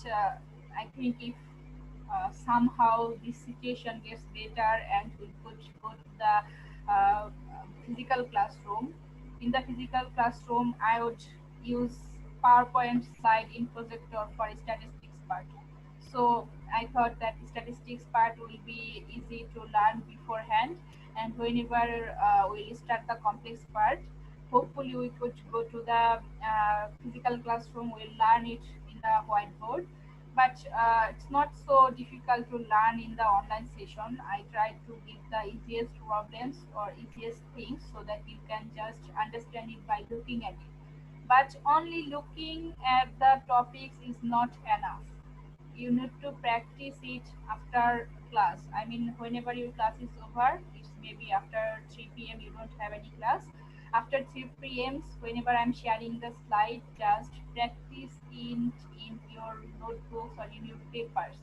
I think if somehow this situation gets better and we could go to the physical classroom. In the physical classroom, I would use PowerPoint slide in projector for statistics part. So I thought that statistics part will be easy to learn beforehand, and whenever we start the complex part, hopefully we could go to the physical classroom. We'll learn it in the whiteboard, but it's not so difficult to learn in the online session. I try to give the easiest problems or easiest things so that you can just understand it by looking at it. But only looking at the topics is not enough. You need to practice it after class. I mean, whenever your class is over, it's maybe after 3 p.m. you don't have any class. After 3 p.m., whenever I'm sharing the slide, just practice in your notebooks or in your papers.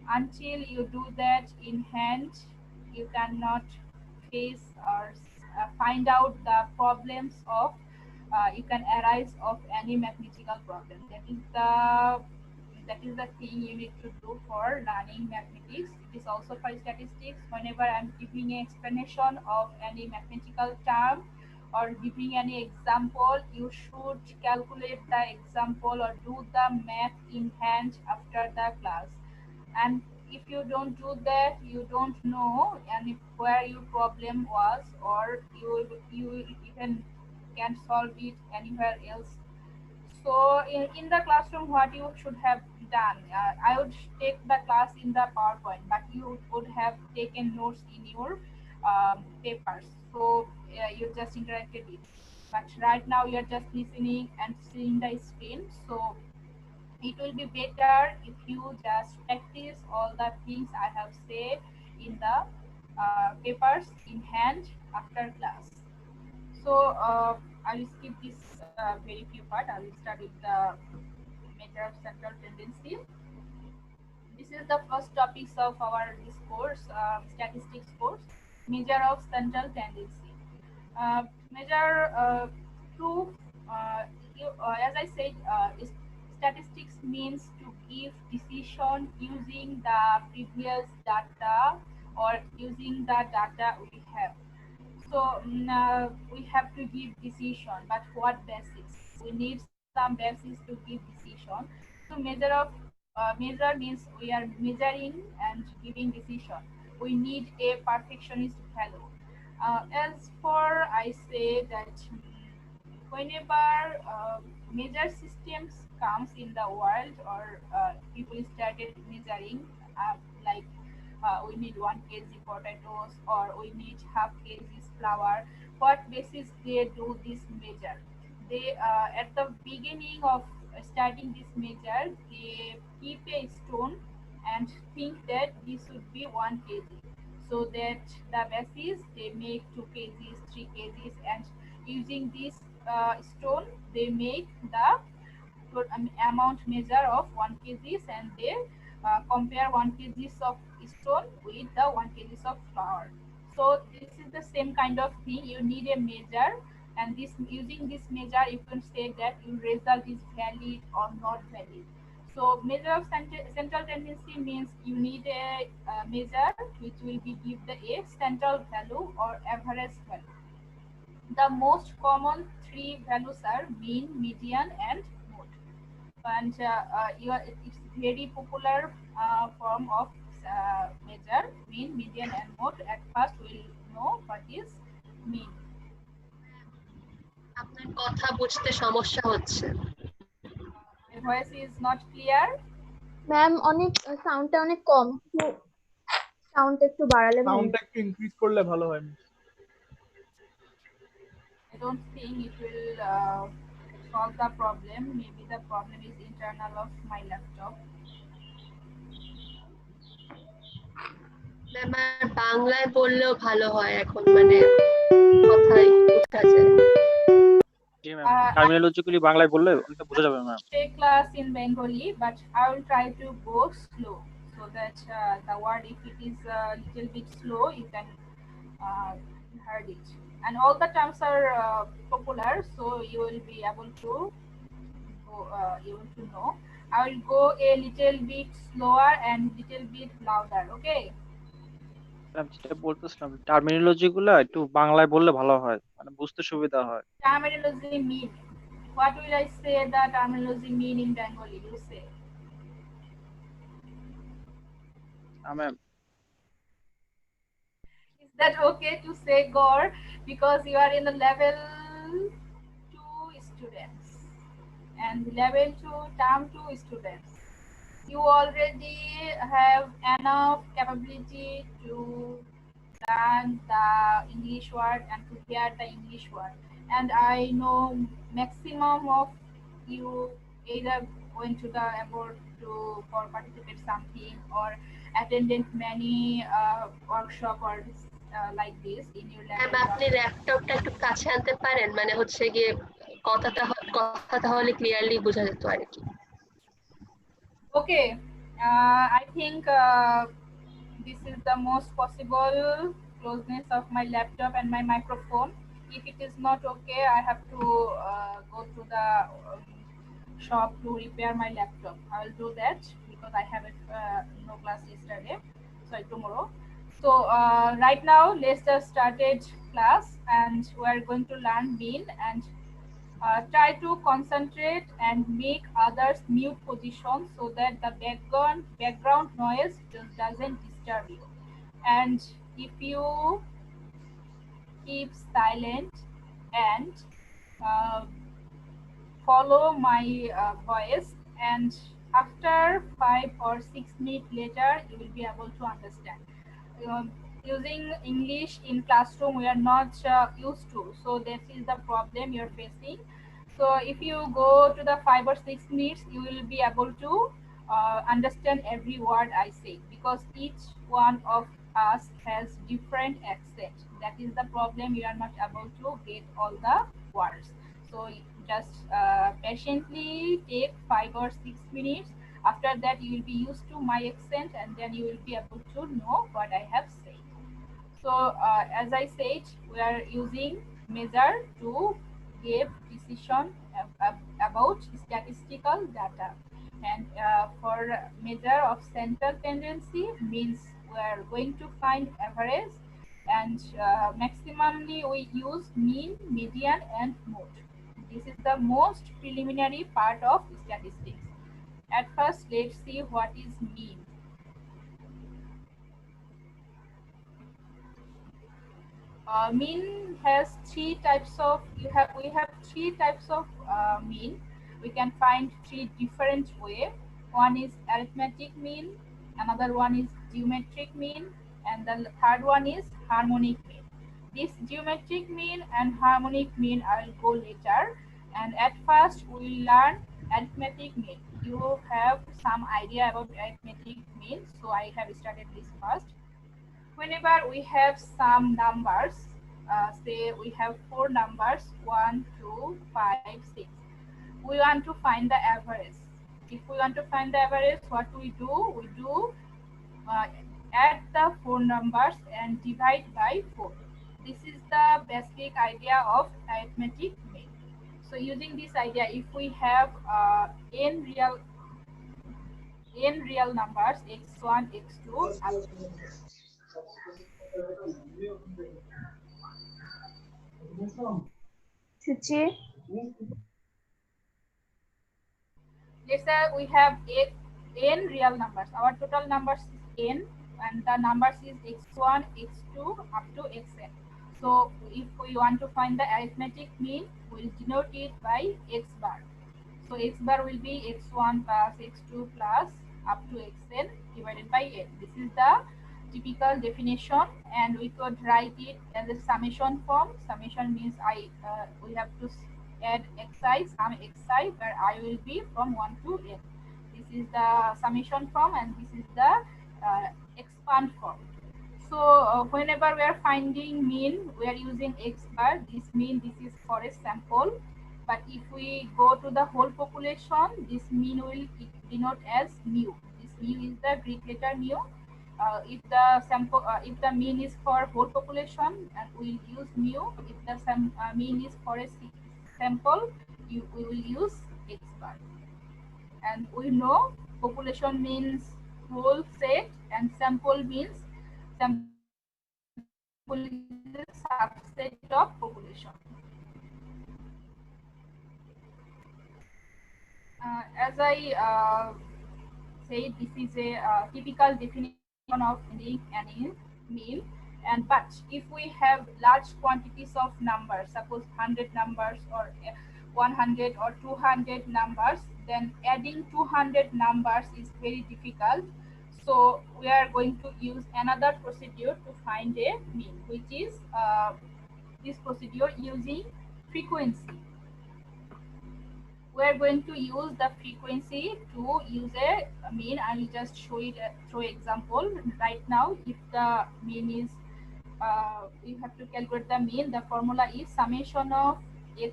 Until you do that in hand, you cannot face or find out the problems of you can arise of any mathematical problem. That is the thing you need to do for learning mathematics. It is also for statistics. Whenever I'm giving an explanation of any mathematical term or giving any example, you should calculate the example or do the math in hand after the class. And if you don't do that, you don't know and where your problem was, or you even can't solve it anywhere else. So in the classroom, what you should have done, I would take the class in the PowerPoint, but you would have taken notes in your papers. So you just interacted it. But right now you are just listening and seeing the screen. So it will be better if you just practice all the things I have said in the papers in hand after class. So I will skip this very few part. I will start with the measure of central tendency. This is the first topics of our this course, statistics course, measure of central tendency. Measure proof. As I said, statistics means to give decision using the previous data or using the data we have. So we have to give decision, but what basis? We need some basis to give decision. So measure means we are measuring and giving decision. We need a perfectionist value. As for I say that whenever measure systems comes in the world or people started measuring like we need 1 kg potatoes or we need half kg flour, what basis they do this measure? They at the beginning of starting this measure, they keep a stone and think that this should be 1 kg, so that the basis they make 2 kgs, 3 kgs, and using this stone they make the amount measure of 1 kgs, and they compare 1 kgs of stone with the 1 kgs of flour. So this is the same kind of thing. You need a measure, and this using this measure you can say that your result is valid or not valid. So measure of central tendency means you need a measure which will be give the a central value or average value. The most common three values are mean, median, and mode. And it's very popular form of measure, mean, median, and mode. At first, we'll know what is mean. আপনার কথা বুঝতে সমস্যা হচ্ছে। My voice is not clear. Ma'am অনেক সাউন্ডটা অনেক কম, sound একটু বাড়ালে ভালো। সাউন্ডটা একটু ইনক্রিজ করলে ভালো হয়। I don't think it will solve the problem. Maybe the problem is internal of my laptop. Ma'am আর বাংলায় বললেও ভালো হয়, এখন মানে কথাই বোঝা যায়। জি ম্যাম, টার্মিনোলজিক্যালি বাংলায় বললে অনেকটা বোঝা যাবে ma'am. Take class in Bengali, but I will try to go slow so that the word, if it is a little bit slow, you can heard it. And all the terms are popular, so you will be able to go you to know. I will go a little bit slower and little bit louder. Okay. Ma'am যেটা বলতেছিলাম terminology গুলা একটু বাংলায় বললে ভালো হয়, মানে বুঝতে সুবিধা হয়। Terminology mean. What will I say the terminology mean in Bengali? You say. Ma'am Is that okay to say Gore? Because you are in the level 2 students and level 2 term 2 students. You already have enough capability to learn the English word and to hear the English word. And I know maximum of you either went to the abroad to for participate something or attended many workshop or like this in your ma'am level আপনি 1. ল্যাপটপটা একটু কাছে আনতে পারেন, মানে হচ্ছে গিয়ে কথা তাহলে ক্লিয়ারলি বোঝা যেত আর কি। Okay, I think this is the most possible closeness of my laptop and my microphone. If it is not okay, I have to go to the shop to repair my laptop. I will do that because I have no class yesterday, sorry, tomorrow. So right now, let's just started class and we are going to learn mean and try to concentrate and make others mute position so that the background noise just doesn't disturb you. And if you keep silent and uh, follow my voice, and after 5 or 6 minutes later you will be able to understand. Using English in classroom we are not used to, so this is the problem you're facing. So if you go to the 5 or 6 minutes you will be able to understand every word I say, because each one of us has different accent. That is the problem, you are not able to get all the words. So just patiently take 5 or 6 minutes. After that you will be used to my accent and then you will be able to know what I have said. So as I said, we are using measure to give precision about statistical data. And for measure of central tendency means we are going to find average, and maximally we use mean, median and mode. This is the most preliminary part of statistics. At first, let's see what is mean. Mean has three types of we have three types of mean. We can find three different way. One is arithmetic mean, another one is geometric mean, and the third one is harmonic mean. This geometric mean and harmonic mean I will go later, and at first we will learn arithmetic mean. You have some idea about arithmetic mean, so I have started this first. Whenever we have some numbers, say we have four numbers 1, 2, 5, 6, we want to find the average. If we want to find the average, what we do uh, add the four numbers and divide by 4. This is the basic idea of arithmetic mean. So using this idea, if we have n real numbers x1, x2 up to Chuchi, let's say we have n real numbers. Our total numbers is n, and the numbers is x1, x2 up to xn. So if we want to find the arithmetic mean, we'll denote it by x bar. So x bar will be x1 plus x2 plus up to xn divided by n. This is the typical definition, and we could write it as a summation form. Summation means we have to add xi, sum xi, where I will be from 1 to n. This is the summation form, and this is the expand form. So whenever we are finding mean, we are using x bar. This mean this is for a sample. But if we go to the whole population, this mean will denote as mu. This mu is the Greek letter mu. If the mean is for whole population, we will use mu. If the mean is for a sample, we will use X bar. And we know population means whole set and sample means sample is a subset of population. As I said, this is a typical definition of any mean. And but if we have large quantities of numbers, suppose 100 numbers or 100 or 200 numbers, then adding 200 numbers is very difficult. So we are going to use another procedure to find a mean, which is this procedure using frequency. We are going to use the frequency to use a mean. I will just show it through example right now. If the mean is you have to calculate the mean. The formula is summation of xi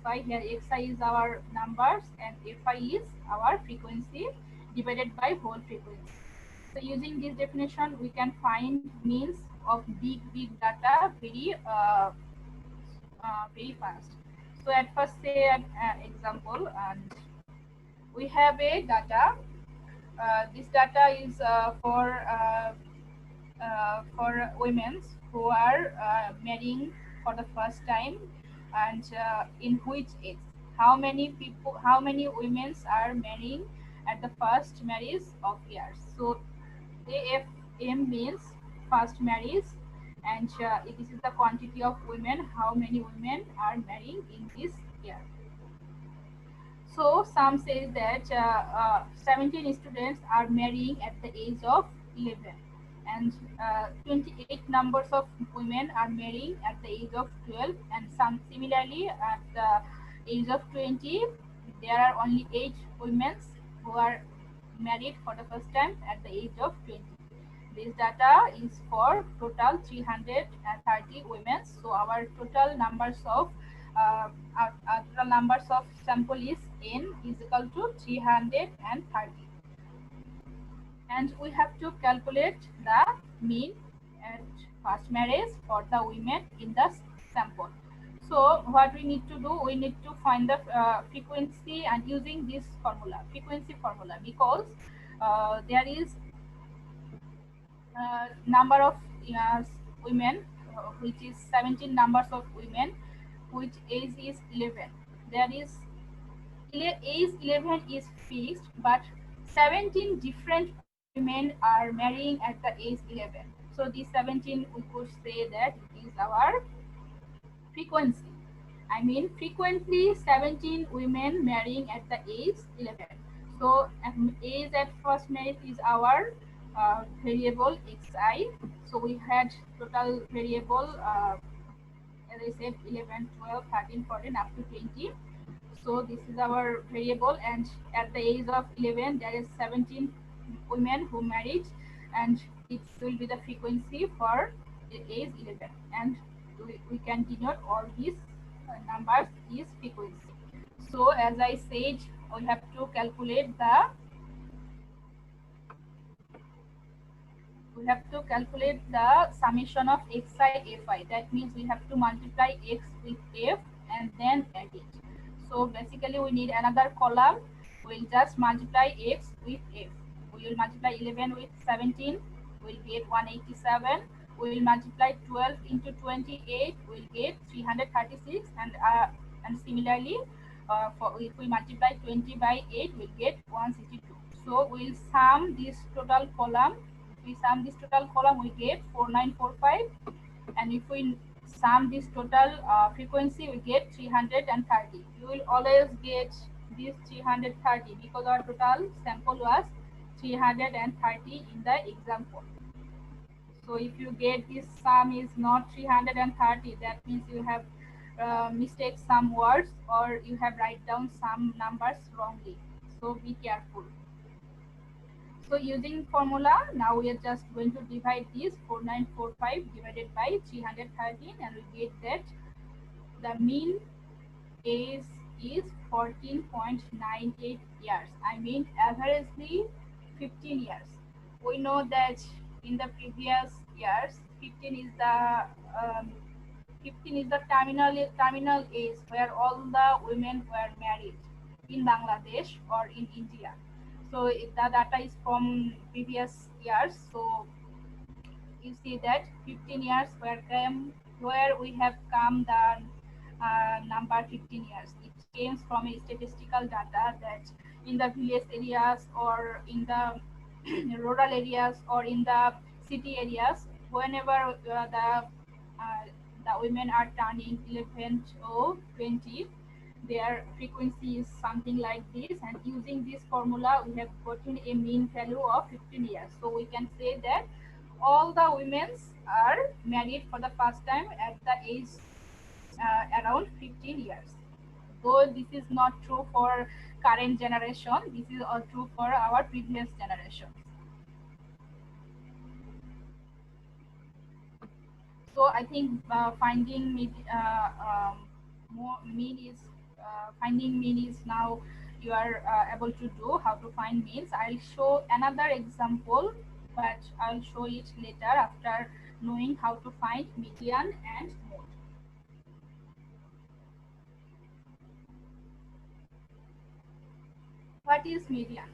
fi. Here xi is our numbers and fi is our frequency divided by whole frequency. So using this definition, we can find means of big data very fast. So at first say an example, and we have a data. This data is for women who are marrying for the first time, and in which age, how many women are marrying at the first marriage of years. So AFM means first marriage, and this is the quantity of women, how many women are marrying in this year. So some say that 17 students are marrying at the age of 11, and 28 numbers of women are marrying at the age of 12, and some similarly at the age of 20 there are only 8 women who are married for the first time at the age of 20. This data is for total 330 women. So our total numbers of sample is n is equal to 330, and we have to calculate the mean at first marriage for the women in the sample. So what we need to do, we need to find the frequency, and using this formula, frequency formula, because there is number of women, which is 17 numbers of women, which age is 11. There is age 11 is fixed, but 17 different women are marrying at the age 11. So this 17, we could say that it is our frequency. I mean, frequently 17 women marrying at the age 11. So age at first marriage is our variable xi. So we had total variable as I said 11, 12, 13, 14 up to 20. So this is our variable, and at the age of 11 there is 17 women who married, and it will be the frequency for the age 11, and we can denote all these numbers is frequency. So as I said, we have to calculate the summation of xi fi. That means we have to multiply x with f and then add it. So basically we need another column. We'll just multiply x with f. We will multiply 11 with 17, we'll get 187. We will multiply 12 into 28, we'll get 336, and similarly if we multiply 20 by 8, we'll get 162. So we'll sum this total column. If we sum this total column, we get 4945, and if we sum this total frequency, we get 330. You will always get this 330 because our total sample was 330 in the example. So if you get this sum is not 330, that means you have mistake some words, or you have write down some numbers wrongly. So be careful. So using formula, now we are just going to divide this 4945 divided by 313, and we get that the mean age is 14.98 years. I mean averagely 15 years. We know that in the previous years 15 is the terminal age where all the women were married. in Bangladesh or in India. So the data is from previous years. So you see that 15 years where we have come the number 15 years. It comes from a statistical data that in the village areas or in the rural areas or in the city areas, whenever the women are turning 11 or 20, their frequency is something like this, and using this formula we have gotten a mean value of 15 years. So we can say that all the women are married for the first time at the age around 15 years. Though this is not true for current generation, this is all true for our previous generation. So I think finding mean is now you are able to do how to find means. I'll show another example, but I'll show it later after knowing how to find median and mode. What is median?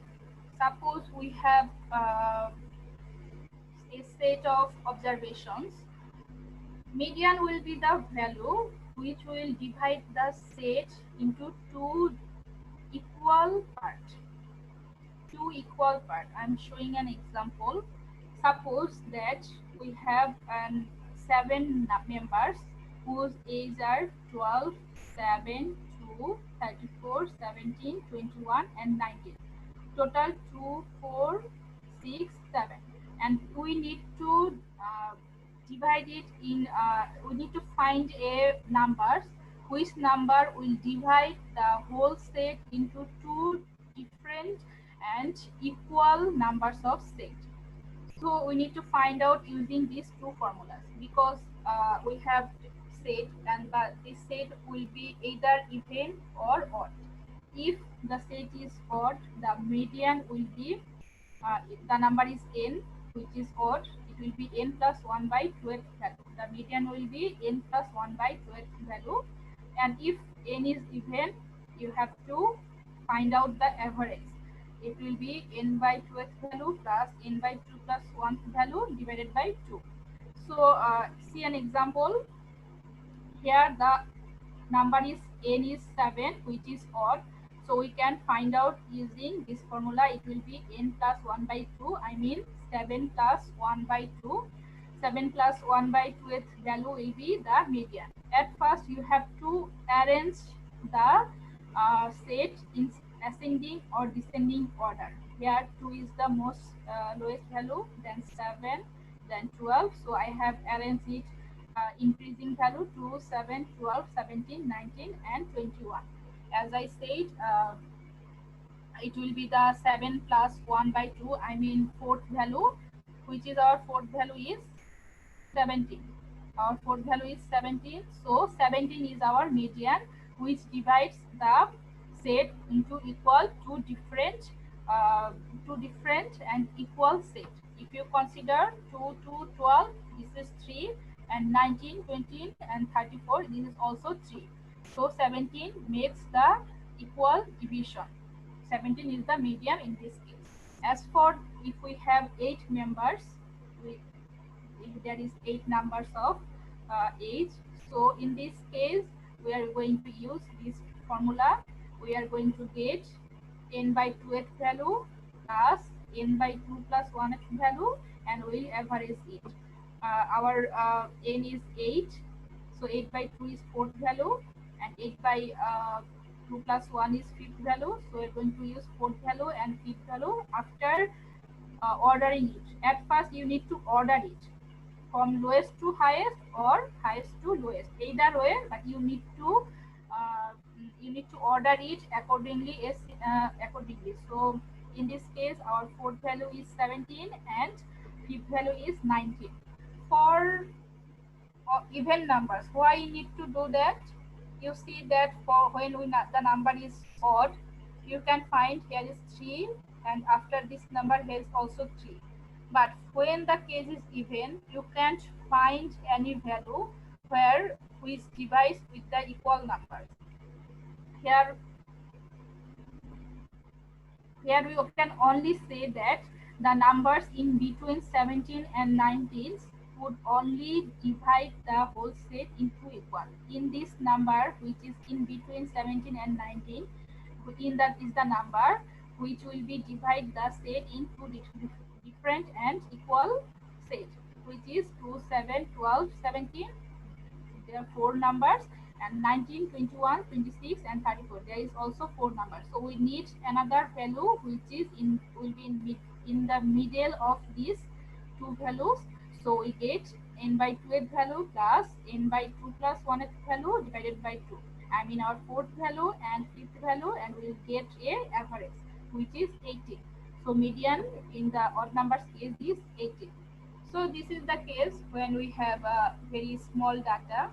Suppose we have a set of observations. Median will be the value which will divide the set into two equal parts. I'm showing an example. Suppose that we have 7 members whose age are 12, 7, 2, 34, 17, 21, and 19. Total 2, 4, 6, 7. And we need to divide it in, we need to find a numbers which number will divide the whole set into two different and equal numbers of set. So we need to find out using these two formulas, because we have set, and this set will be either even or odd. If the set is odd, the median will be the number is n, which is odd. It will be n plus 1 by 12 value. The median will be n plus 1 by 12 value. And if n is even, you have to find out the average. It will be n by 12 value plus n by 2 plus 1 value divided by 2. So see an example. Here the number is n is 7, which is odd. So we can find out using this formula. It will be n plus 1 by 2. I mean 7 plus 1 by 2. 7 plus 1 by 2 value will be the median. At first, you have to arrange the set in ascending or descending order. Here 2 is the most lowest value, then 7, then 12. So I have arranged it increasing value 2, 7, 12, 17, 19, and 21. As I said, it will be the 7 plus 1 by 2, I mean fourth value, which is our fourth value is 17. Our fourth value is 17. So 17 is our median, which divides the set into equal two different and equal set. If you consider 2 to 12, this is 3, and 19, 20, and 34, this is also 3. So 17 makes the equal division. 17 is the median in this case. As for if we have 8 members, if there is 8 numbers of age. So in this case, we are going to use this formula. We are going to get n by 2th value plus n by 2 plus 1th value, and we'll average it. Our n is 8, so 8 by 2 is 4th value, and 8 by 2 plus 1 is 5th value. So we're going to use 4th value and 5th value after ordering it. At first, you need to order it from lowest to highest or highest to lowest, either way, but you need to order it accordingly. So in this case, our fourth value is 17 and fifth value is 19. For even numbers, why you need to do that? You see that for when the number is odd, you can find here is 3, and after this number here is also 3. But when the case is even, you can't find any value which divides with the equal numbers. Here Here we can only say that the numbers in between 17 and 19 would only divide the whole set into equal. In this number, which is in between 17 and 19, in that is the number which will be divide the set into different and equal set, which is 2, 7, 12, 17. There are four numbers, and 19, 21, 26, and 34. There is also four numbers. So we need another value which is will be in the middle of these two values. So we get n by 2th value plus n by 2 plus 1th value divided by 2. I mean our fourth value and fifth value, and we will get a average which is 18. So median in the odd numbers case is 18. So this is the case when we have a very small data.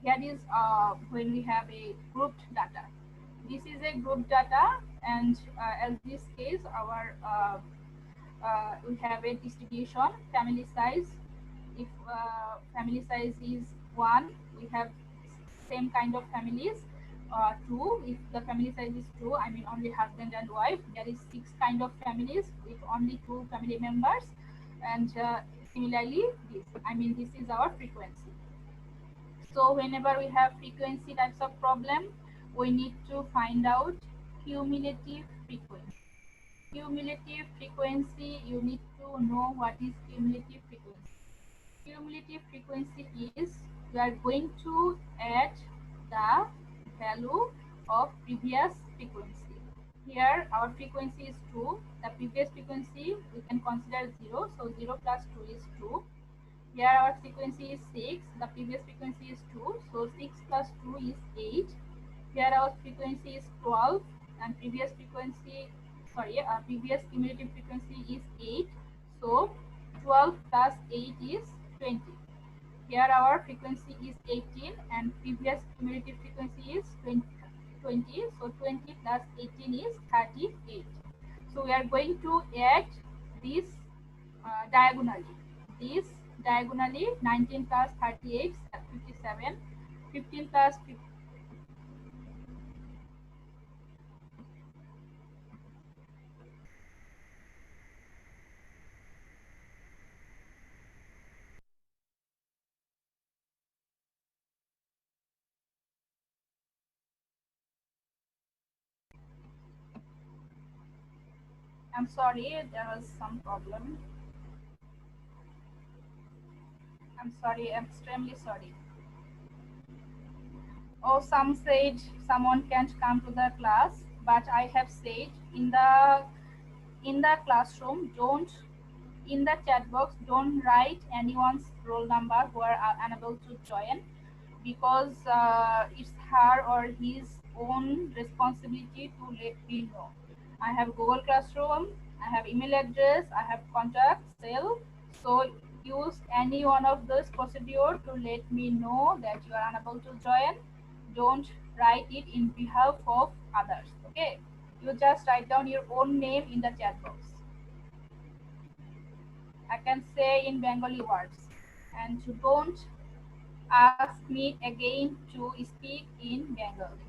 Here is when we have a grouped data. This is a group data, and as this case, our we have a distribution family size. If family size is 1, we have same kind of families. 2, if the family size is 2, I mean only husband and wife, there is 6 kind of families with only 2 family members. And similarly, this is our frequency. So whenever we have frequency types of problem, we need to find out cumulative frequency. Cumulative frequency, you need to know what is cumulative frequency. Cumulative frequency is we are going to add the value of previous frequency. Here our frequency is 2. The previous frequency we can consider 0. So 0 plus 2 is 2. Here our frequency is 6. The previous frequency is 2. So 6 plus 2 is 8. Here our frequency is 12, and previous cumulative frequency is 8. So 12 plus 8 is 20. Here our frequency is 18, and previous cumulative frequency is 20. So 20 plus 18 is 38. So we are going to add this diagonally. This diagonally, 19 plus 38 is 57. 15 plus 15. I'm sorry, there was some problem. I'm sorry, I'm extremely sorry. Oh, some said someone can't come to the class, but I have said in the classroom, in the chat box, don't write anyone's roll number who are unable to join, because it's her or his own responsibility to let me know. I have Google Classroom, I have email address, I have contact cell. So use any one of those procedure to let me know that you are unable to join. Don't write it in behalf of others. Okay, you just write down your own name in the chat box. I can say in Bengali words, and you don't ask me again to speak in Bengali.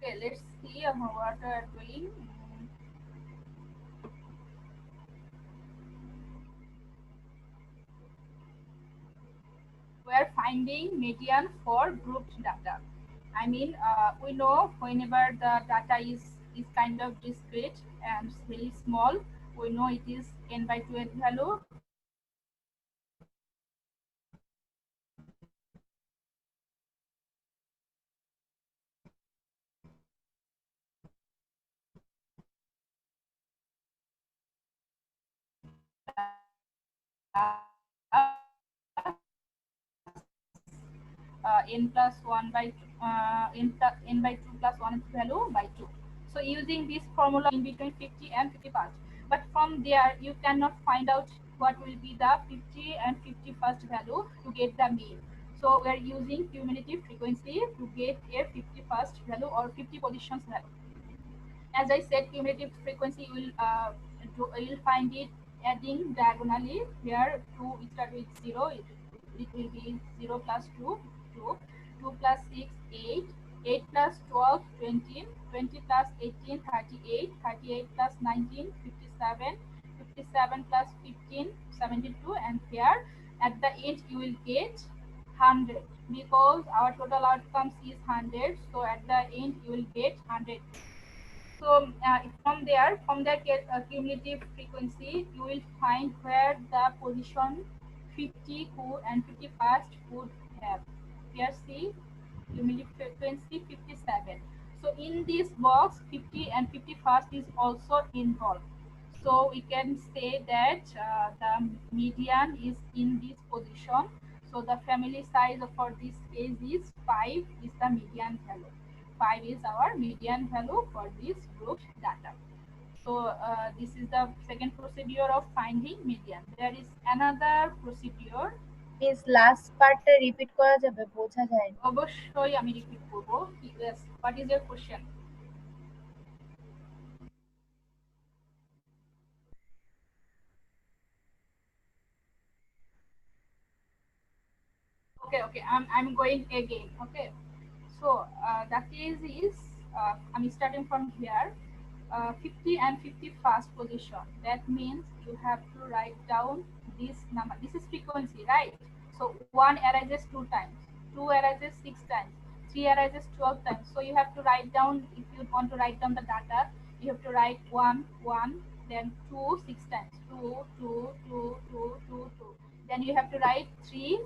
Okay, let's see what we are doing. We are finding median for grouped data. I mean, we know whenever the data is kind of discrete and very small, we know it is n by 2th value. N plus 1 by n by 2 plus 1 value by 2. So using this formula in between 50 and 51st, but from there you cannot find out what will be the 50 and 51st value to get the mean. So we are using cumulative frequency to get a 51st value or 50 positions value. As I said, cumulative frequency will you'll find it adding diagonally. Here 2 start with 0, it will be 0 plus 2, 2, 2 plus 6, 8, 8 plus 12, 20, 20 plus 18, 38, 38 plus 19, 57, 57 plus 15, 72, and here at the end you will get 100 because our total outcomes is 100. So at the end you will get 100. So from the cumulative frequency, you will find where the position 50 and 51st would have. Here see cumulative frequency 57. So in this box, 50 and 51st is also involved. So we can say that the median is in this position. So the family size for this case is 5 is the median value. 5 is our median value for this group data. So this is the second procedure of finding median. There is another procedure. Miss last পার্টটা repeat করা যাবে, বোঝা যায় না। অবশ্যই আমি repeat করব। Yes, what is your question? Okay, I'm going again. Okay, so the case is I'm starting from here. 50 and 51st position. That means you have to write down this number. This is frequency, right? So 1 arises 2 times, 2 arises 6 times, 3 arises 12 times. So you have to write down, if you want to write down the data, you have to write 1, 1, then 2, 6 times, 2, 2, 2, 2, 2, 2. Then you have to write 3,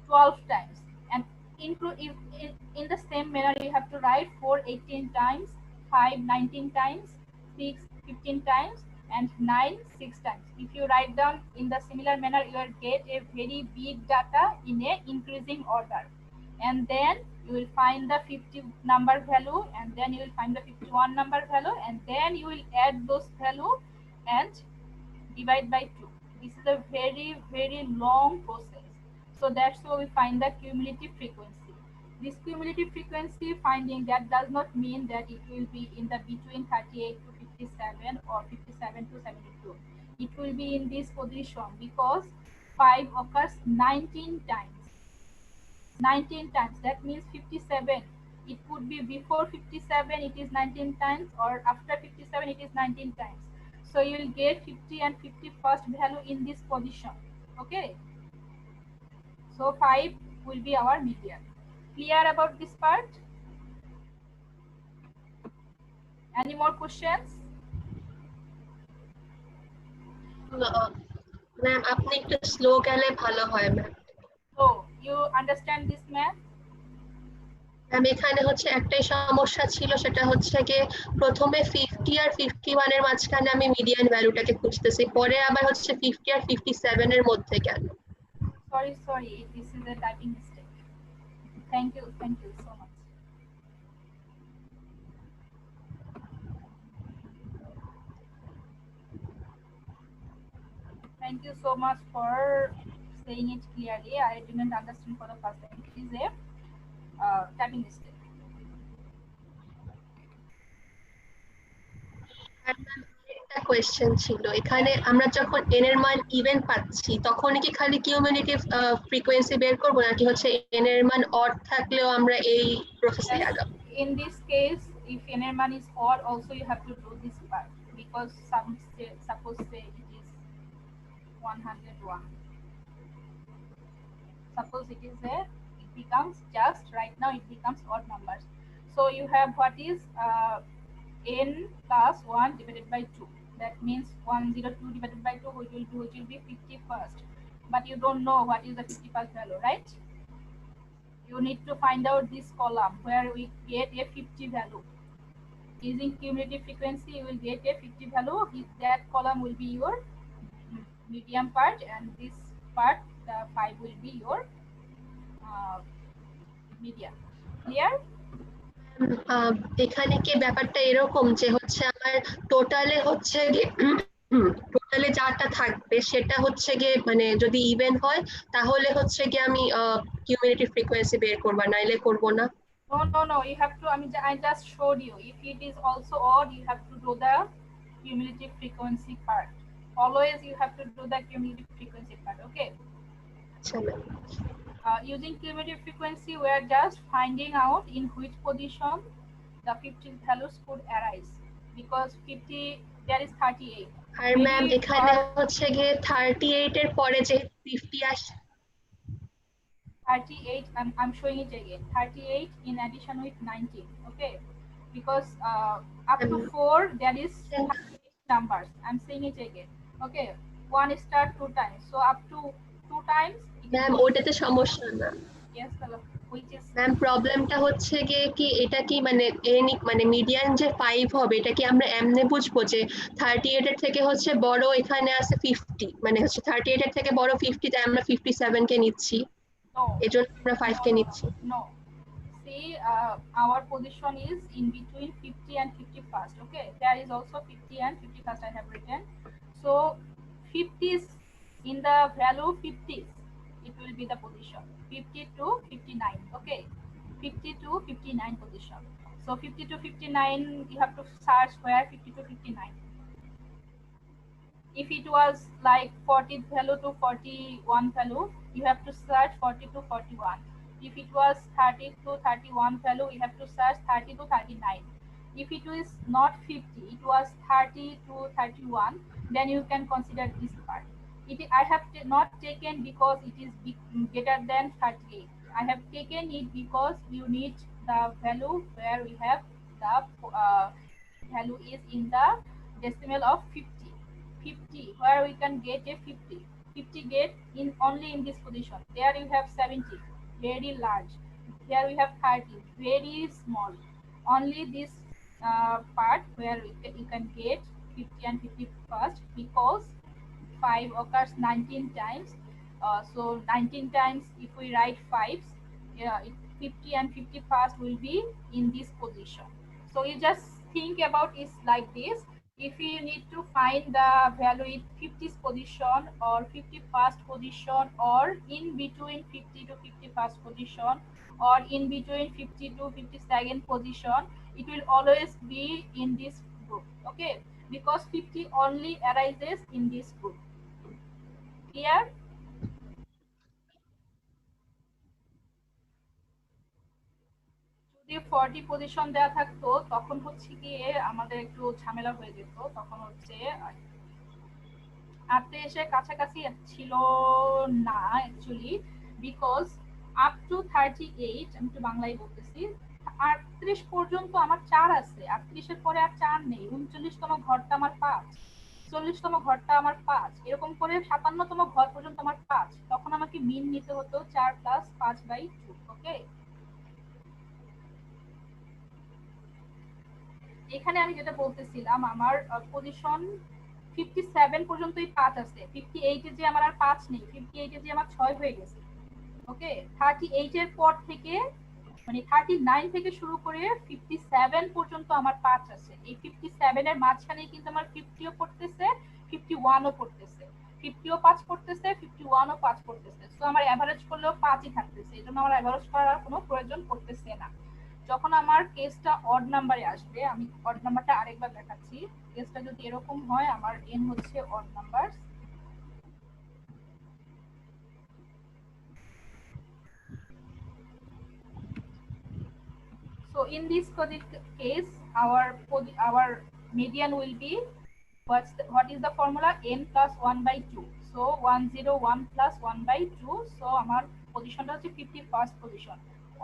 12 times. And in the same manner, you have to write 4, 18 times, 5, 19 times, 6, 15 times, and 9, 6 times. If you write down in the similar manner, you will get a very big data in a increasing order. And then you will find the 50 number value, and then you will find the 51 number value, and then you will add those value and divide by 2. This is a very, very long process. So that's how we find the cumulative frequency. This cumulative frequency finding, that does not mean that it will be in the between 38 to 57 or 57 to 72. It will be in this position because 5 occurs 19 times. 19 times, that means 57. It could be before 57, it is 19 times, or after 57, it is 19 times. So you will get 50 and 51st value in this position. Okay. So 5 will be our median. Clear about this part? Any more questions? Ma'am আপনি একটু slow গেলে ভালো হয় ma'am. So you understand this math? Ma'am এখানে হচ্ছে একটাই সমস্যা ছিল, সেটা হচ্ছে যে প্রথমে 50 আর 51 এর মাঝখানে আমি মিডিয়ান ভ্যালুটাকে খুঁজতেছি, পরে আবার হচ্ছে 50 আর 57 এর মধ্যে কেন? Sorry, this is a typing mistake. Thank you so much. Thank you so much for saying it clearly. I didn't understand for the first time. It is a typing mistake. একটা question ছিল, এখানে আমরা যখন n এর মান even পাচ্ছি তখন কি খালি কিউমুলেটিভ ফ্রিকোয়েন্সি বের করব, নাকি হচ্ছে n এর মান অড থাকলেও আমরা এই প্রসেসে আগাবো? In this case, if n এর মান is odd, also you have to do this part, because suppose say it is 101. Suppose it becomes just right now it becomes odd numbers. So you have what is n plus 1 divided by 2. That means 102 divided by 2, which will be 51st. But you don't know what is the 51st value, right? You need to find out this column where we get a 50 value. Using cumulative frequency, you will get a 50 value. That column will be your median part, and this part, the 5, will be your median. Clear? এখানে কি ব্যাপারটা এরকম যে হচ্ছে আমার টোটালে হচ্ছে টোটালে যাটা থাকবে সেটা হচ্ছে গিয়ে মানে যদি ইভেন হয় তাহলে হচ্ছে কি আমি কিউমুলেটিভ ফ্রিকোয়েন্সি বের করব, নাইলে করব না? No, you have to, I just showed you. If it is also odd, you have to do the cumulative frequency part. Always you have to do the cumulative frequency part. Okay. আচ্ছা ma'am Using cumulative frequency, we are just finding out in which position the 50 values could arise, because 50 there is 38. আর ma'am Maybe এখানে for হচ্ছে গিয়ে 38 এর পরে যে 50 আসে 38, I'm showing it again. 38 in addition with 19. Okay, because up to 4 there is 38 numbers. I'm saying it again. Okay, one star 2 times, so up to 2 times it is ma'am ওটাতে সমস্যা না yes, which is ম্যাম প্রবলেমটা হচ্ছে গিয়ে কি এটা কি মানে মানে মিডিয়ান যে 5 হবে এটা কি আমরা এমনি বুঝবো যে 38 এর থেকে হচ্ছে বড় এখানে আছে 50 মানে হচ্ছে 38 এর থেকে বড় 50 তাই আমরা 57 কে নিচ্ছি no, এজন্য আমরা 5 কে নিচ্ছি no. See, our position is in between 50 and 51st. Okay, there is also 50 and 51st I have written. So 50 is in the value 50, it will be the position 50 to 59. Okay, 50 to 59 position. So 50 to 59 you have to search where 50 to 59. If it was like 40 value to 41 value, you have to search 40 to 41. If it was 30 to 31 value, you have to search 30 to 39. If it was not 50, it was 30 to 31, then you can consider this part. I have not taken because it is greater than 38. I have taken it because you need the value where we have the value is in the decimal of 50. 50 where we can get a 50 get in only in this position. There you have 70, very large. Here we have 30, very small. Only this part where you can get 50 and 51st, because 5 occurs 19 times. So 19 times if we write 5s, 50 and 51st will be in this position. So you just think about it like this. If you need to find the value in 50th position or 51st position, or in between 50 to 51st position, or in between 50 to 52nd position, it will always be in this group. Okay, because 50 only arises in this group. Clear? যদি 40 position দেওয়া থাকতো তখন হচ্ছে গিয়ে আমাদের একটু ঝামেলা হয়ে যেত, তখন হচ্ছে আপনি এসে কাছাকাছি ছিল না অ্যাকচুয়ালি, বিকজ আপ টু 38, আমি একটু বাংলায় বলতেছি, 38 পর্যন্ত আমার 4 আছে, 38 এর পরে আর 4 নেই। 39তম ঘরটা আমার 5, 40তম ঘরটা আমার 5, এরকম করে 57তম ঘর পর্যন্ত আমার 5। তখন আমাকে মিন নিতে হতো 4 প্লাস 5/2। ওকে, এখানে আমি যেটা বলতেছিলাম, আমার পজিশন 57 পর্যন্তই 5 আছে। 58 এ যে আমার আর 5 নেই, 58 এ যে আমার 6 হয়ে গেছে। ওকে, 38 এর পর থেকে মানে 39 থেকে শুরু করে 57 পর্যন্ত আমার 5 আছে। এই 57 এর মাঝখানে কিন্তু আমার 50ও পড়তেছে, 51ও পড়তেছে, 50ও 5 পড়তেছে, 51ও 5 পড়তেছে। সো আমার এভারেজ করলেও 5ই থাকতেছে, এজন্য আমার এভারেজ করার কোনো প্রয়োজন পড়তেছে না। যখন আমার কেসটা অড নাম্বারে আসবে, আমি অড নাম্বারটা আরেকবার দেখাচ্ছি। কেসটা যদি এরকম হয়, আমার n হচ্ছে odd number, so in this case our median will be what is the formula? n plus 1/2. so 101 plus 1/2, so আমার পজিশনটা হচ্ছে 51st position.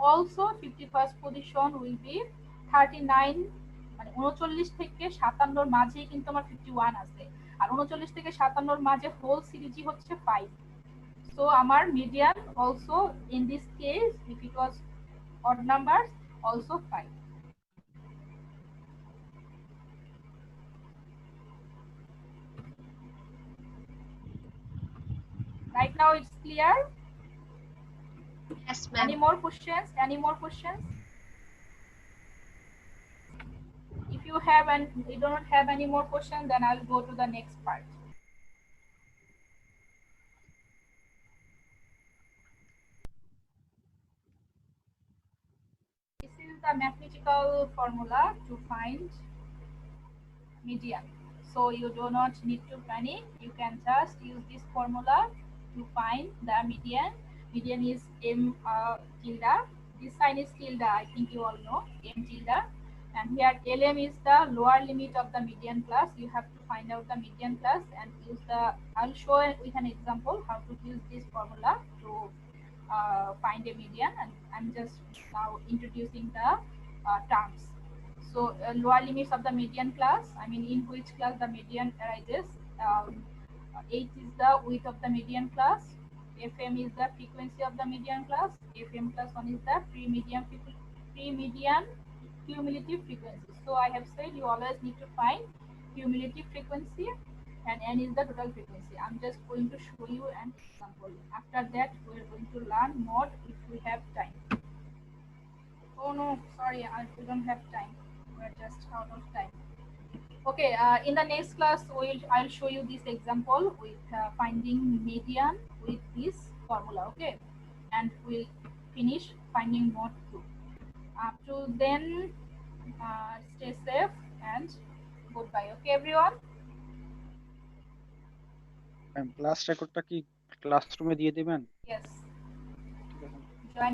Also 51st position will be 39, মানে 39 থেকে 57 এর মাঝেই কিন্তু আমার 51 আছে, আর 39 থেকে 57 এর মাঝে হোল সিরিজই হচ্ছে 5। so আমার median also in this case, if it was odd numbers, also 5. Right now it's clear? Yes, Any ma'am. more questions? Any more questions? If you have and you do not have any more questions, then I'll go to the next part. This is the mathematical formula to find median. So you do not need to panic. You can just use this formula to find the median. Median is m tilde. This sign is tilde. I think you all know m tilde. And here LM is the lower limit of the median class. You have to find out the median class and use the. I'll show it with an example how to use this formula to find a median, and I'm just now introducing the terms. So lower limits of the median class, I mean in which class the median arises. 8 is the width of the median class. Fm is the frequency of the median class. Fm plus 1 is the pre-median cumulative frequency. So I have said you always need to find cumulative frequency, and n is the total frequency. I'm just going to show you an example. After that, we're going to learn more if we have time. Oh no, sorry, we don't have time. We're just out of time. Okay, in the next class, I'll show you this example with finding median with this formula. Okay, and we'll finish finding mode 2. Up to then, stay safe and goodbye. Okay, everyone. Class রেকর্ডটা কি ক্লাসরুমে দিয়ে দিবেন? Yes. ঠিক আছে। Join